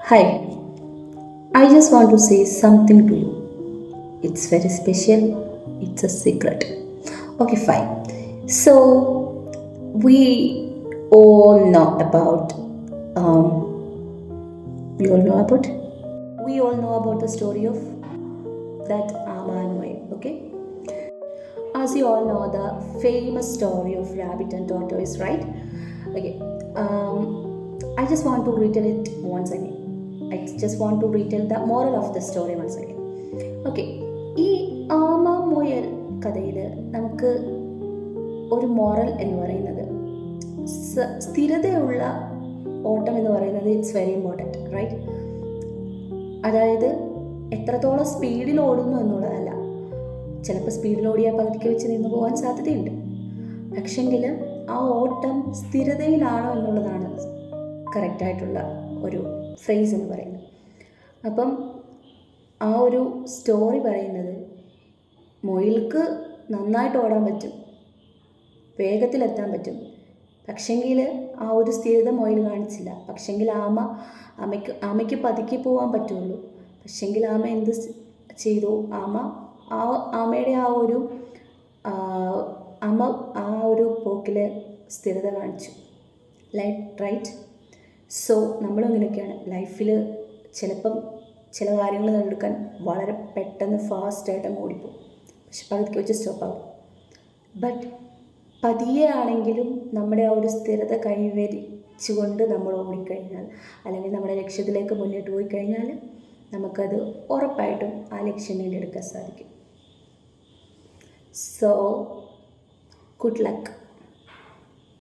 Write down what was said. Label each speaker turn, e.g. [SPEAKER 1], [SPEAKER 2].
[SPEAKER 1] Hi, I just want to say something to you. It's very special, it's a secret. Okay, fine. So, we all know about, we all know about, we all know about the story of that Ama and Moy, okay? As you all know, the famous story of rabbit and tortoise, right? Okay. I just want to retell it once again. I just want to retell the moral of the story once again. Okay. ഈ ആമ മുയൽ കഥയിൽ നമുക്ക് ഒരു moral എന്ന് പറയുന്നത് സ്ഥിരതയുള്ള ഓട്ടം എന്ന് പറയുന്നത് ഇറ്റ്സ് വെരി ഇമ്പോർട്ടൻറ്റ്, റൈറ്റ്? അതായത് എത്രത്തോളം സ്പീഡിൽ ഓടുന്നു എന്നുള്ളതല്ല. ചിലപ്പോൾ സ്പീഡിൽ ഓടിയാൽ പകുതിക്ക് വെച്ച് നിന്ന് പോകാൻ സാധ്യതയുണ്ട്. പക്ഷെങ്കിൽ ആ ഓട്ടം സ്ഥിരതയിലാണോ എന്നുള്ളതാണ് കറക്റ്റായിട്ടുള്ള ഒരു ഫ്രേസ് എന്ന് പറയുന്നത്. അപ്പം ആ ഒരു സ്റ്റോറി പറയുന്നത് മുയൽക്ക് നന്നായിട്ട് ഓടാൻ പറ്റും, വേഗത്തിലെത്താൻ പറ്റും. പക്ഷെങ്കിൽ ആ ഒരു സ്ഥിരത മുയൽ കാണിച്ചില്ല. പക്ഷെങ്കിൽ ആമയ്ക്ക് പതുക്കി പോകാൻ പറ്റുള്ളൂ. പക്ഷെങ്കിൽ ആമ എന്ത് ചെയ്തു? ആമയുടെ ആ ഒരു പോക്കിൽ സ്ഥിരത കാണിച്ചു. റൈറ്റ്? സോ നമ്മളും ഇങ്ങനെയൊക്കെയാണ് ലൈഫിൽ. ചിലപ്പം ചില കാര്യങ്ങൾ നേടിയെടുക്കാൻ വളരെ പെട്ടെന്ന് ഫാസ്റ്റായിട്ട് അങ്ങ് ഓടിപ്പോകും. പക്ഷെ പകുതിക്ക് വെച്ച് സ്റ്റോപ്പാകും. ബട്ട് പതിയെ ആണെങ്കിലും നമ്മുടെ ആ ഒരു സ്ഥിരത കൈവരിച്ചുകൊണ്ട് നമ്മൾ ഓടിക്കഴിഞ്ഞാൽ, അല്ലെങ്കിൽ നമ്മുടെ ലക്ഷ്യത്തിലേക്ക് മുന്നോട്ട് പോയി കഴിഞ്ഞാൽ നമുക്കത് ഉറപ്പായിട്ടും ആ ലക്ഷ്യം നേടിയെടുക്കാൻ സാധിക്കും. So good luck.